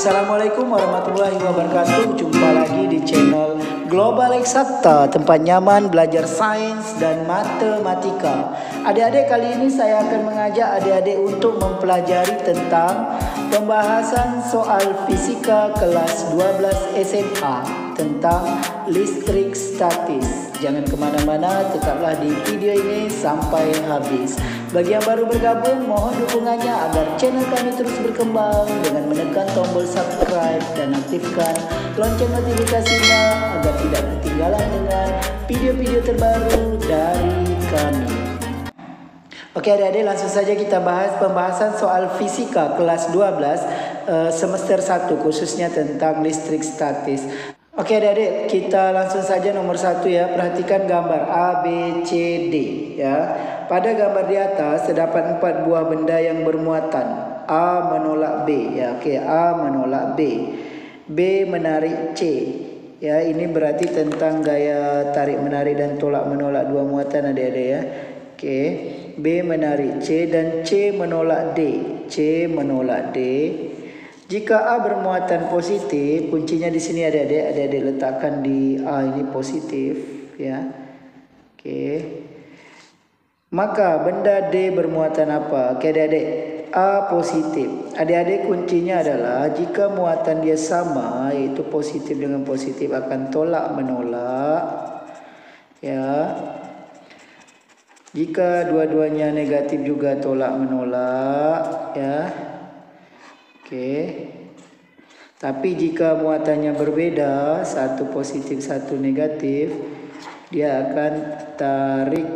Assalamualaikum warahmatullahi wabarakatuh. Jumpa lagi di channel Global Eksakta, tempat nyaman belajar sains dan matematika. Adik-adik, kali ini saya akan mengajak adik-adik untuk mempelajari tentang pembahasan soal fisika kelas 12 SMA tentang listrik statis. Jangan kemana-mana, tetaplah di video ini sampai habis. Bagi yang baru bergabung, mohon dukungannya agar channel kami terus berkembang dengan menekan tombol subscribe dan aktifkan lonceng notifikasinya agar tidak ketinggalan dengan video-video terbaru dari kami. Oke adik-adik, langsung saja kita bahas pembahasan soal fisika kelas 12 semester 1 khususnya tentang listrik statis. Oke adik-adik, kita langsung saja nomor 1 ya. Perhatikan gambar A, B, C, D ya. Pada gambar di atas terdapat 4 buah benda yang bermuatan. A menolak B ya. Oke, A menolak B. B menarik C. Ya, ini berarti tentang gaya tarik menarik dan tolak menolak dua muatan adik-adik ya. Oke, B menarik C dan C menolak D. C menolak D. Jika A bermuatan positif, kuncinya di sini adik-adik letakkan di A ini positif ya. Oke. Maka benda D bermuatan apa? Oke adik-adik, A positif. Adik-adik, kuncinya adalah jika muatan dia sama, yaitu positif dengan positif akan tolak menolak ya. Jika dua-duanya negatif juga tolak menolak ya. Oke. Tapi jika muatannya berbeda, satu positif satu negatif, dia akan tarik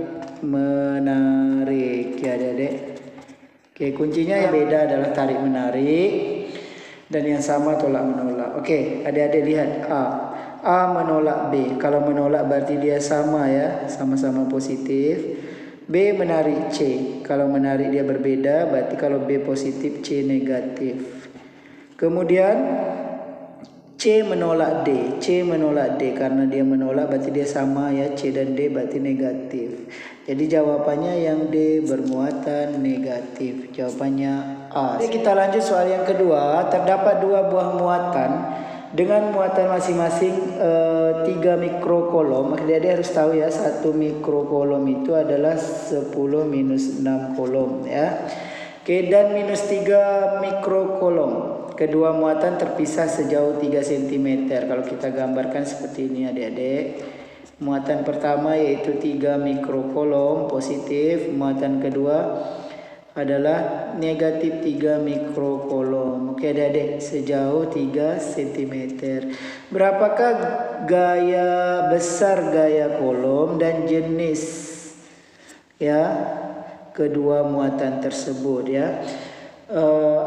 menarik ya adik-adik. Oke, kuncinya yang beda adalah tarik menarik dan yang sama tolak menolak. Oke, adik-adik lihat A. A menolak B. Kalau menolak berarti dia sama ya, sama-sama positif. B menarik C. Kalau menarik dia berbeda, berarti kalau B positif C negatif. Kemudian C menolak D. C menolak D, karena dia menolak berarti dia sama ya, C dan D berarti negatif. Jadi jawabannya yang D bermuatan negatif. Jawabannya A. Jadi kita lanjut soal yang kedua. Terdapat dua buah muatan dengan muatan masing-masing 3 mikrokolom. Dia harus tahu ya, 1 mikrokolom itu adalah 10 minus 6 kolom ya. Oke, dan minus 3 mikrokolom. Kedua muatan terpisah sejauh 3 cm. Kalau kita gambarkan seperti ini adik-adik. Muatan pertama yaitu 3 mikrokolom positif. Muatan kedua adalah negatif 3 mikrokolom. Oke adik-adik, sejauh 3 cm. Berapakah gaya besar gaya kolom dan jenis ya kedua muatan tersebut ya?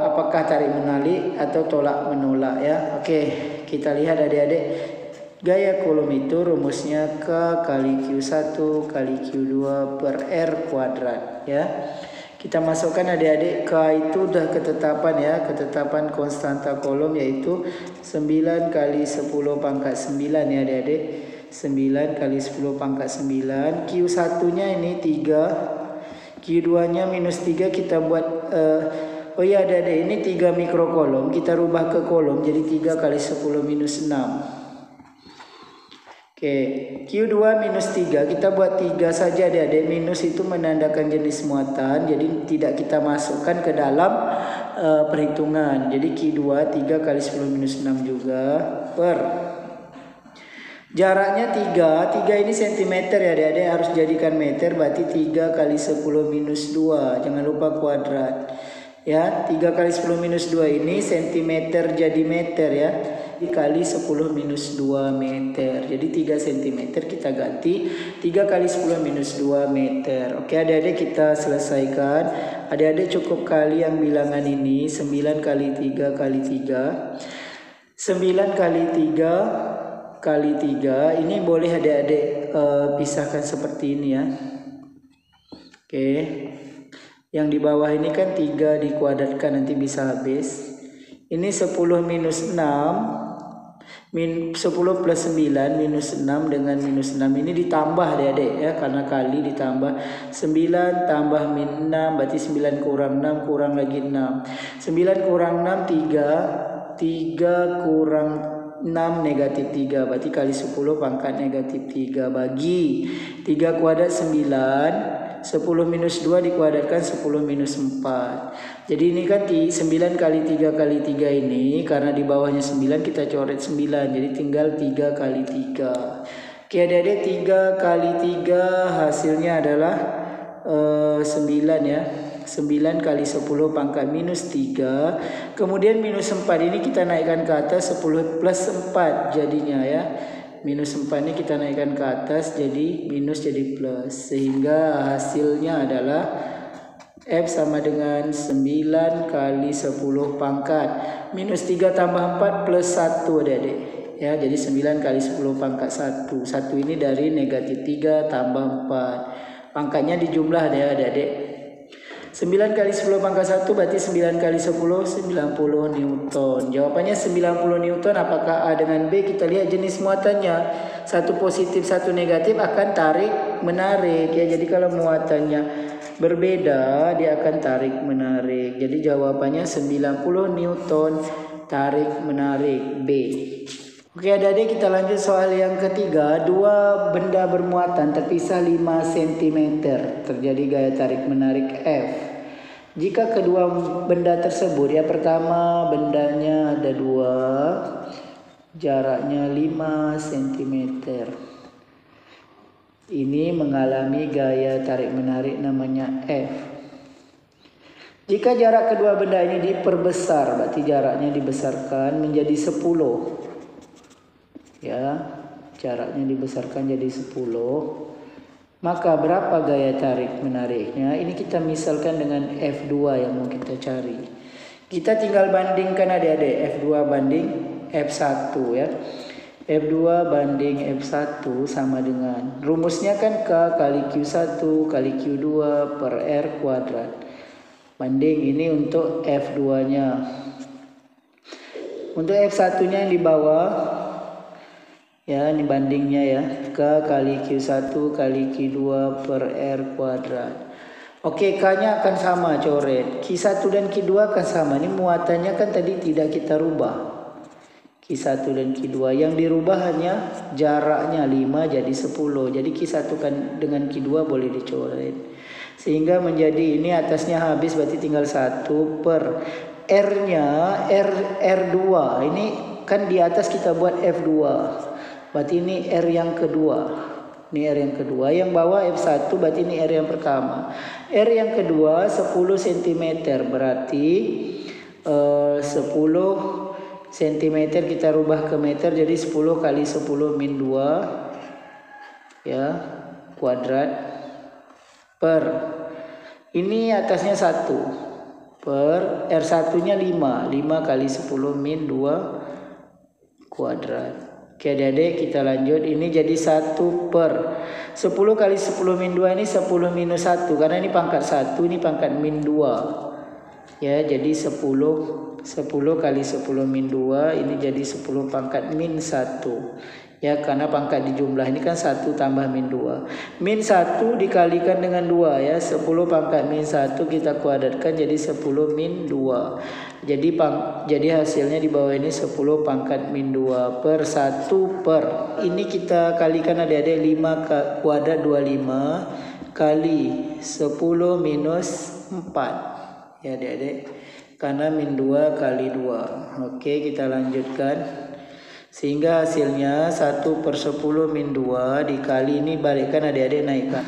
Apakah tarik menarik atau tolak menolak ya? Oke, kita lihat adik-adik. Gaya kolom itu rumusnya K kali Q1 kali Q2 per R kuadrat ya. Kita masukkan adik-adik, K itu udah ketetapan ya, ketetapan konstanta kolom yaitu 9 kali 10 pangkat 9 ya adik-adik. 9 kali 10 pangkat 9. Q1 nya ini 3, Q2 nya minus 3. Kita buat oh iya adik-adik, ini 3 mikrokolom, kita rubah ke kolom jadi 3 kali 10 minus 6. Oke, Q2 minus 3, kita buat 3 saja adik-adik. Minus itu menandakan jenis muatan, jadi tidak kita masukkan ke dalam perhitungan. Jadi Q2 3 kali 10 minus 6 juga per jaraknya 3 ini cm ya adik-adik, harus jadikan meter, berarti 3 kali 10 minus 2, jangan lupa kuadrat ya. 3 kali 10 minus 2 ini cm jadi meter ya, dikali 10 minus 2 meter, jadi 3 cm kita ganti 3 kali 10 minus 2 meter. Oke adik-adik, kita selesaikan. Adik-adik cukup kali yang bilangan ini, 9 kali 3 kali 3, 9 kali 3 kali 3, ini boleh adik-adik pisahkan seperti ini ya. Oke, yang di bawah ini kan 3 dikuadratkan, nanti bisa habis. Ini 10 minus 6, 10 plus 9 minus 6 dengan minus 6 ini ditambah adik-adik ya, karena kali ditambah 9 tambah min 6 berarti 9 kurang 6 kurang lagi 6. 9 kurang 6 3, 3 kurang 6 negatif 3. Berarti kali 10 pangkat negatif 3 bagi 3 kuadrat 9. 10 minus 2 dikuadratkan 10 minus 4. Jadi ini kan 9 kali 3 kali 3 ini. Karena di bawahnya 9 kita coret 9. Jadi tinggal 3 kali 3. Oke adik-adik, 3 kali 3 hasilnya adalah 9 ya. 9 kali 10 pangkat minus 3. Kemudian minus 4 ini kita naikkan ke atas, 10 plus 4 jadinya ya. Minus 4 ini kita naikkan ke atas jadi minus jadi plus. Sehingga hasilnya adalah F sama dengan 9 kali 10 pangkat minus 3 tambah 4 plus 1 adik-adik. Ya, jadi 9 kali 10 pangkat 1. 1 ini dari negatif 3 tambah 4. Pangkatnya dijumlah ya adik-adik. 9 kali 10 pangkat 1 berarti 9 kali 10 90 Newton. Jawabannya 90 Newton. Apakah A dengan B? Kita lihat jenis muatannya. Satu positif, satu negatif akan tarik menarik ya. Jadi kalau muatannya berbeda dia akan tarik menarik. Jadi jawabannya 90 Newton tarik menarik B. Oke adik-adik, kita lanjut soal yang ketiga. Dua benda bermuatan terpisah 5 cm. Terjadi gaya tarik menarik F. Jika kedua benda tersebut, ya pertama bendanya ada 2, jaraknya 5 cm. Ini mengalami gaya tarik menarik namanya F. Jika jarak kedua benda ini diperbesar, berarti jaraknya dibesarkan menjadi 10. Ya, jaraknya dibesarkan jadi 10. Maka berapa gaya tarik menariknya? Ini kita misalkan dengan F2 yang mau kita cari. Kita tinggal bandingkan adik-adik, F2 banding F1 ya. F2 banding F1 sama dengan, rumusnya kan K kali Q1 kali Q2 per R kuadrat. Banding ini untuk F2 nya. Untuk F1 nya yang di bawah, ya ini bandingnya ya, K kali Q1 kali Q2 per R kuadrat. Oke, K nya akan sama, coret. Q1 dan Q2 akan sama. Ini muatannya kan tadi tidak kita rubah, Q1 dan Q2. Yang dirubah hanya jaraknya 5 jadi 10. Jadi Q1 kan dengan Q2 boleh dicoret. Sehingga menjadi ini atasnya habis, berarti tinggal 1 per R nya R2. Ini kan di atas kita buat F2. Berarti ini R yang kedua. Ini R yang kedua. Yang bawah F1 berarti ini R yang pertama. R yang kedua 10 cm. Berarti 10 cm kita rubah ke meter. Jadi 10 kali 10 min 2. Ya. Kuadrat. Per. Ini atasnya 1. Per. R1 nya 5. 5 kali 10 min 2 kuadrat. Oke adik-adik, kita lanjut. Ini jadi 1 per 10 kali 10 min 2 ini 10 minus 1. Karena ini pangkat 1, ini pangkat min 2. Ya, jadi 10 kali 10 min 2 ini jadi 10 pangkat min 1. Ya, karena pangkat dijumlah ini kan 1 tambah min 2. Min 1 dikalikan dengan 2 ya. 10 pangkat min 1 kita kuadratkan jadi 10 min 2. Jadi hasilnya di bawah ini 10 pangkat min 2 per 1 per. Ini kita kalikan adik-adik, 5 kuadrat 25 kali 10 minus 4. Ya adik-adik, karena min 2 kali 2. Oke, kita lanjutkan. Sehingga hasilnya 1 per 10 min 2 dikali ini balikkan adik-adik, naikkan.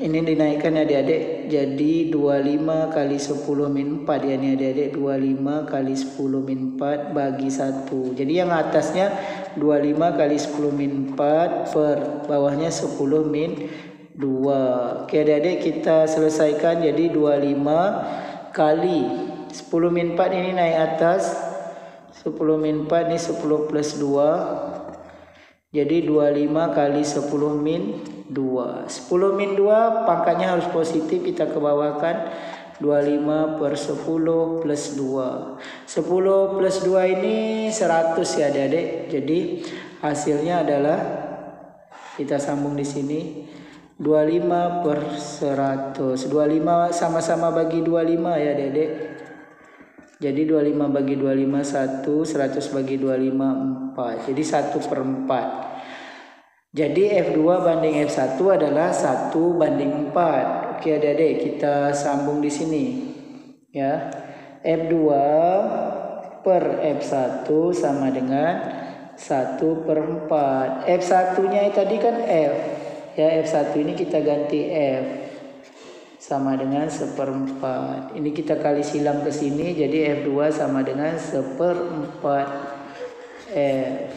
Ini dinaikkan adik-adik jadi 25 kali 10 min 4 ya, ini adik-adik 25 kali 10 min 4 bagi 1. Jadi yang atasnya 25 kali 10 min 4 per bawahnya 10 min 2. Oke adik-adik, kita selesaikan. Jadi 25 kali 10 min 4 ini naik atas, 10 min 4 ini 10 plus 2. Jadi 25 kali 10 min 2. 10 min 2 pangkatnya harus positif, kita ke bawahkan. 25 per 10 plus 2. 10 plus 2 ini 100 ya adik-adik. Jadi hasilnya adalah, kita sambung di sini, 25 per 100. 25 sama-sama bagi 25 ya adik-adik. Jadi 25 bagi 25 1, 100 bagi 25 4. Jadi 1/4. Jadi F2 banding F1 adalah 1/4. Oke adik-adik, kita sambung di sini. Ya. F2 per F1 sama dengan 1/4. F1-nya tadi kan F. Ya, F1 ini kita ganti F. Sama dengan 1/4. Ini kita kali silang ke sini, jadi F2 sama dengan 1/4 F.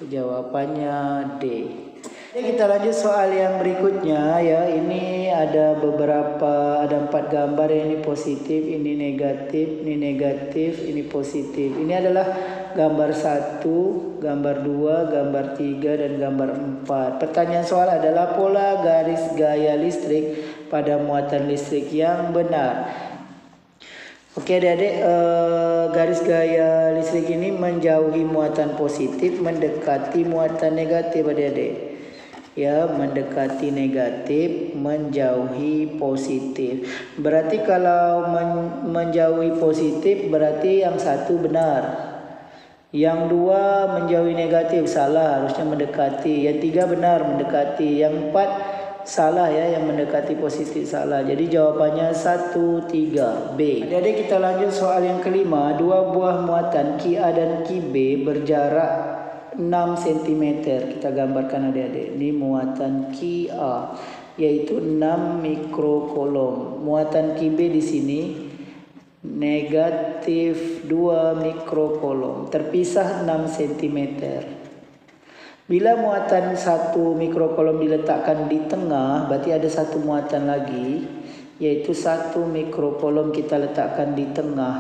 Jawabannya D. Jadi kita lanjut soal yang berikutnya ya. Ini ada 4 gambar ya. Ini positif, ini negatif, ini positif. Ini adalah gambar 1, gambar 2, gambar 3 dan gambar 4. Pertanyaan soal adalah pola garis gaya listrik pada muatan listrik yang benar. Oke adik-adik, garis gaya listrik ini menjauhi muatan positif, mendekati muatan negatif adik-adik. Ya, mendekati negatif, menjauhi positif. Berarti kalau menjauhi positif berarti yang 1 benar. Yang 2 menjauhi negatif, salah, harusnya mendekati. Yang 3 benar, mendekati. Yang 4 salah ya, yang mendekati positif salah. Jadi jawabannya 1, 3, B. Jadi kita lanjut soal yang kelima. 2 buah muatan QA dan QB berjarak 6 cm. Kita gambarkan adik-adik. Ini muatan QA yaitu 6 mikrokolom. Muatan QB di sini negatif 2 mikrokolom. Terpisah 6 cm. Bila muatan 1 mikrokolom diletakkan di tengah, berarti ada 1 muatan lagi, yaitu 1 mikrokolom kita letakkan di tengah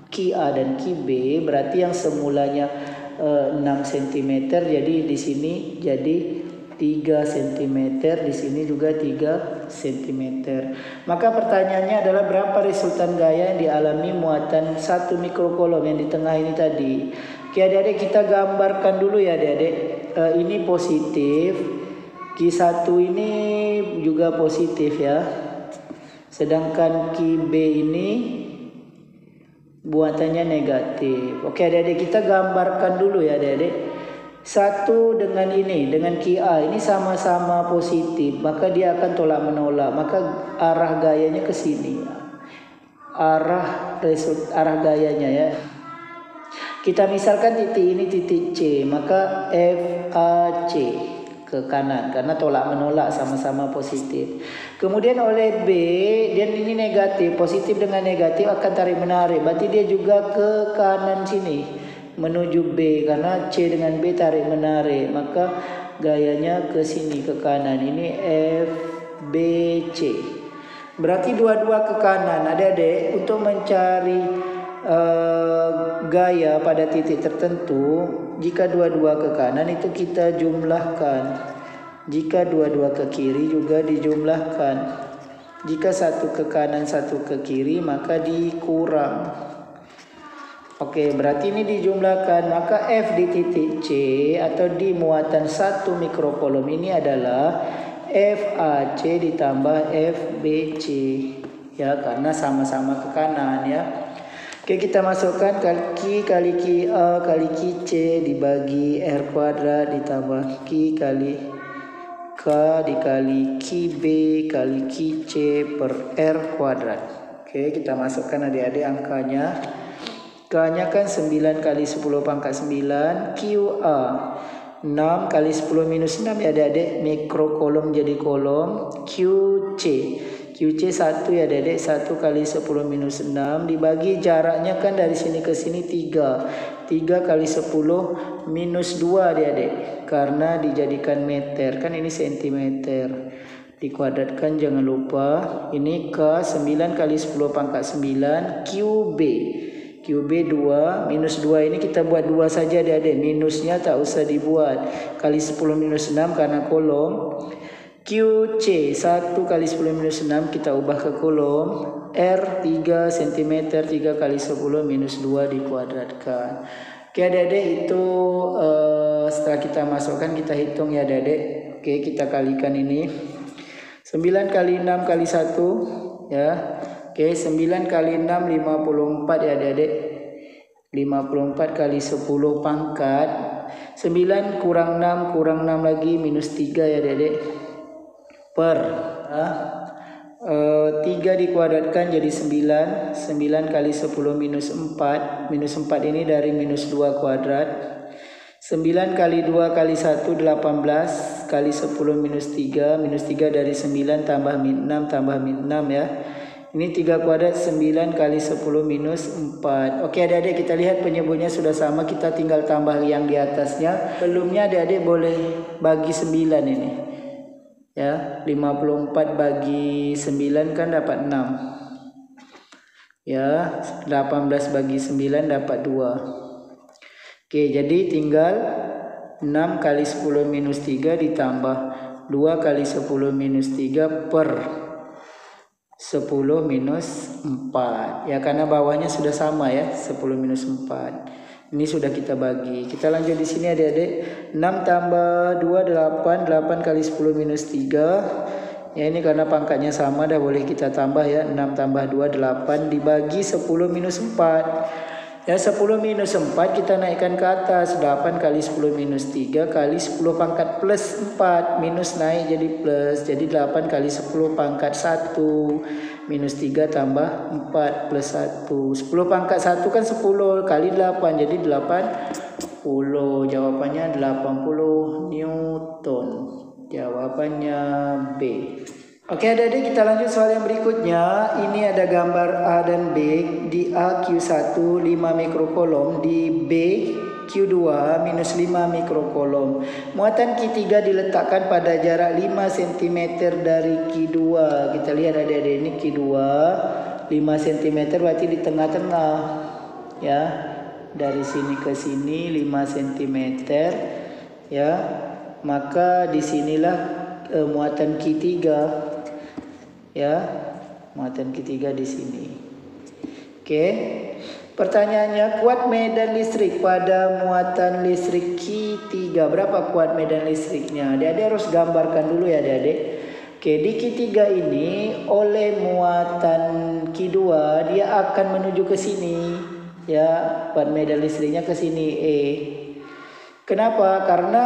QA dan QB, berarti yang semulanya 6 cm, jadi di sini jadi 3 cm, di sini juga 3 cm. Maka pertanyaannya adalah berapa resultan gaya yang dialami muatan 1 mikrokolom yang di tengah ini tadi. Oke adik-adik, kita gambarkan dulu ya adik-adik. Ini positif, Q1 ini juga positif ya. Sedangkan QB ini muatannya negatif. Oke adik-adik, kita gambarkan dulu ya adik-adik. 1 dengan ini, dengan QA ini sama-sama positif, maka dia akan tolak menolak. Maka arah gayanya ke sini. Arah gayanya ya. Kita misalkan titik ini titik C, maka FAC ke kanan karena tolak menolak sama-sama positif. Kemudian oleh B, dia ini negatif, positif dengan negatif akan tarik menarik. Berarti dia juga ke kanan sini menuju B karena C dengan B tarik menarik, maka gayanya ke sini ke kanan. Ini FBC. Berarti dua-dua ke kanan. Adik-adik, untuk mencari gaya pada titik tertentu, jika dua-dua ke kanan itu kita jumlahkan, jika dua-dua ke kiri juga dijumlahkan, jika 1 ke kanan 1 ke kiri maka dikurang. Oke, berarti ini dijumlahkan, maka F di titik C atau di muatan 1 mikrokolom ini adalah FAC ditambah FBC ya, karena sama-sama ke kanan ya. Oke, kita masukkan Q kali QA kali QC dibagi R kuadrat ditambah Q kali K dikali QB kali QC per R kuadrat. Oke, kita masukkan adik-adik angkanya. K-nya kan 9 kali 10 pangkat 9. QA 6 kali 10 minus 6 ya adik-adik. Mikrokolom jadi kolom. QC 1 ya adik-adik, 1 kali 10 minus 6 dibagi jaraknya kan dari sini ke sini 3 kali 10 minus 2 adik-adik, karena dijadikan meter kan ini sentimeter, dikuadratkan jangan lupa. Ini K 9 kali 10 pangkat 9. QB 2 minus 2 ini kita buat 2 saja adik-adik, minusnya tak usah dibuat, kali 10 minus 6 karena kolom. QC 1 kali 10 minus 6 kita ubah ke kolom. R 3 cm, 3 kali 10 minus 2 dikuadratkan. Oke adik-adik, itu setelah kita masukkan kita hitung ya adik-adik. Oke, kita kalikan ini 9 kali 6 kali 1 ya, Oke, 9 kali 6 54 ya adik-adik. 54 kali 10 pangkat 9 kurang 6 lagi minus 3 ya adik-adik. Per 3 dikuadratkan jadi 9. 9 kali 10 minus 4. Minus 4 ini dari minus 2 kuadrat. 9 kali 2 kali 1 18 kali 10 minus 3. Minus 3 dari 9 tambah min 6 tambah min 6 ya. Ini 3 kuadrat 9 kali 10 minus 4. Oke adik-adik, kita lihat penyebutnya sudah sama. Kita tinggal tambah yang di atasnya. Belumnya adik-adik boleh bagi 9 ini. Ya, 54 bagi 9 kan dapat 6. Ya, 18 bagi 9 dapat 2. Oke, jadi tinggal 6 kali 10 minus 3 ditambah 2 kali 10 minus 3 per 10 minus 4. Ya, karena bawahnya sudah sama ya, 10 minus 4. Ini sudah kita bagi. Kita lanjut di sini adik-adik. 6 tambah 2 8. 8 kali 10 minus 3. Ya, ini karena pangkatnya sama dah boleh kita tambah ya. 6 tambah 2 8 dibagi 10 minus 4. Ya, 10 minus 4 kita naikkan ke atas. 8 kali 10 minus 3 kali 10 pangkat plus 4. Minus naik jadi plus. Jadi 8 kali 10 pangkat 1. Minus 3 tambah 4 plus 1. 10 pangkat 1 kan 10 kali 8. Jadi 80. Jawabannya 80 Newton. Jawabannya B. Oke adik-adik, kita lanjut soal yang berikutnya. Ini ada gambar A dan B. Di A Q1 5 mikrokolom, di B Q2 minus 5 mikrokolom. Muatan Q3 diletakkan pada jarak 5 cm dari Q2. Kita lihat adik-adik, ini Q2 5 cm berarti di tengah-tengah. Ya, dari sini ke sini 5 cm. Ya, maka disinilah muatan Q3. Ya, muatan Q3 di sini. Oke. Pertanyaannya, kuat medan listrik pada muatan listrik Q3. Berapa kuat medan listriknya? Adik-adik harus gambarkan dulu ya adik-adik. Oke, di Q3 ini oleh muatan Q2 dia akan menuju ke sini. Ya, kuat medan listriknya ke sini E. Kenapa? Karena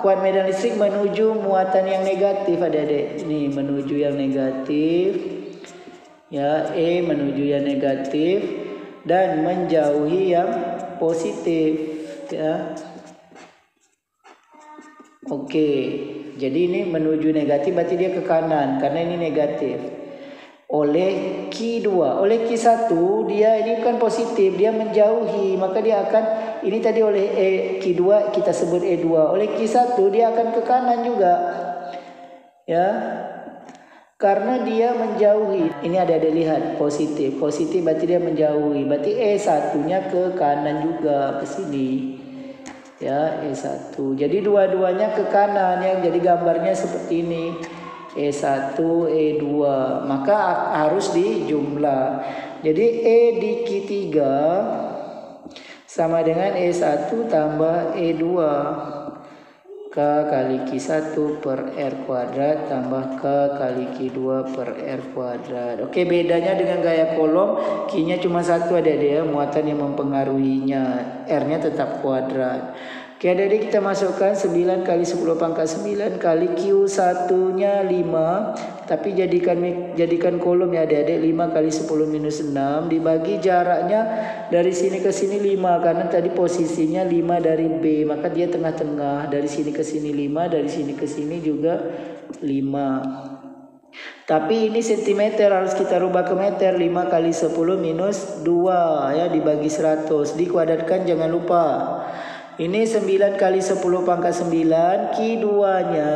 kuat medan listrik menuju muatan yang negatif adik-adik. Ini menuju yang negatif. Ya, E menuju yang negatif dan menjauhi yang positif. Ya. Oke. Jadi ini menuju negatif berarti dia ke kanan karena ini negatif. Oleh Q2, oleh Q1 dia ini kan positif, dia menjauhi, maka dia akan ini tadi oleh Q2 kita sebut E2, oleh Q1 dia akan ke kanan juga. Ya. Karena dia menjauhi. Ini ada lihat positif. Positif berarti dia menjauhi. Berarti E1-nya ke kanan juga ke sini. Ya, E1. Jadi dua-duanya ke kanan ya. Jadi gambarnya seperti ini. E1, E2. Maka harus dijumlah. Jadi E di Q3 sama dengan E1 tambah E2. K kali Q1 per R kuadrat tambah K kali Q2 per R kuadrat. Oke, bedanya dengan gaya kolom, Q-nya cuma satu adik-adik ya, muatan yang mempengaruhinya. R-nya tetap kuadrat. Oke adik-adik, kita masukkan 9 kali 10 pangkat 9 kali Q1-nya 5. Tapi jadikan kolom ya adik-adik, 5 kali 10 minus 6. Dibagi jaraknya dari sini ke sini 5. Karena tadi posisinya 5 dari B. Maka dia tengah-tengah. Dari sini ke sini 5. Dari sini ke sini juga 5. Tapi ini cm harus kita rubah ke meter. 5 kali 10 minus 2 ya, dibagi 100. Dikuadratkan jangan lupa. Ini 9 kali 10 pangkat 9. Q2-nya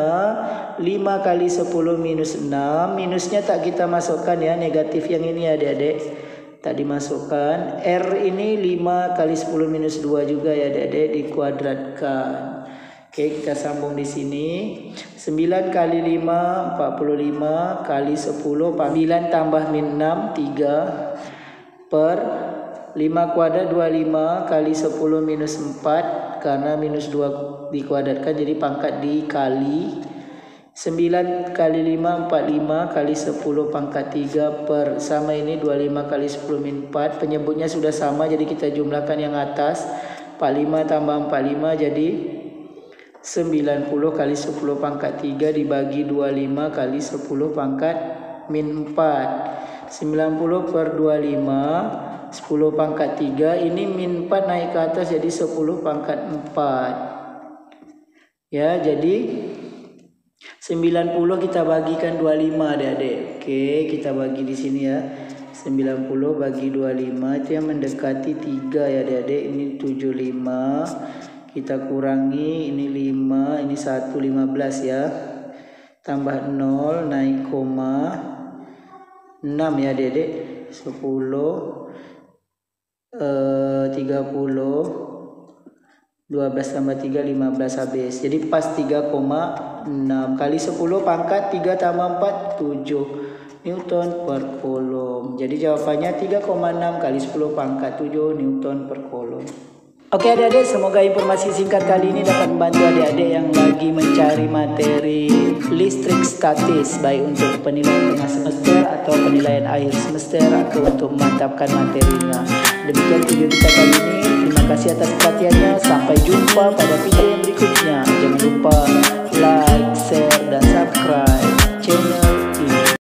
5 kali 10 minus 6. Minusnya tak kita masukkan ya. Negatif yang ini adik-adik. Tak dimasukkan. R ini 5 kali 10 minus 2 juga ya adik-adik. Dikuadratkan. Oke, kita sambung di sini. 9 kali 5 45 kali 10 9 tambah min 6 3 per 5 kuadrat 25 kali 10 minus 4 karena minus 2 dikuadratkan jadi pangkat dikali 9 kali 5 45 kali 10 pangkat 3 per sama ini 25 kali 10 min 4. Penyebutnya sudah sama jadi kita jumlahkan yang atas. 45 tambah 45 jadi 90 kali 10 pangkat 3 dibagi 25 kali 10 pangkat min 4. 90 per 25 10 pangkat 3 ini min 4 naik ke atas jadi 10 pangkat 4. Ya, jadi 90 kita bagikan 25 adik-adik. Oke, kita bagi di sini ya. 90 bagi 25 itu yang mendekati 3 ya adik-adik. Ini 75. Kita kurangi ini 5, ini 1 15 ya. Tambah 0 naik koma 6 ya adik-adik. 10 30 12 tambah 3 15 habis. Jadi pas 3,6 kali 10 pangkat 3 tambah 4 7 Newton per Coulomb. Jadi jawabannya 3,6 kali 10 pangkat 7 Newton per Coulomb. Oke adik-adik, semoga informasi singkat kali ini dapat membantu adik-adik yang lagi mencari materi listrik statis, baik untuk penilaian tengah semester atau penilaian akhir semester atau untuk memantapkan materinya. Demikian video kita kali ini. Terima kasih atas perhatiannya. Sampai jumpa pada video yang berikutnya. Jangan lupa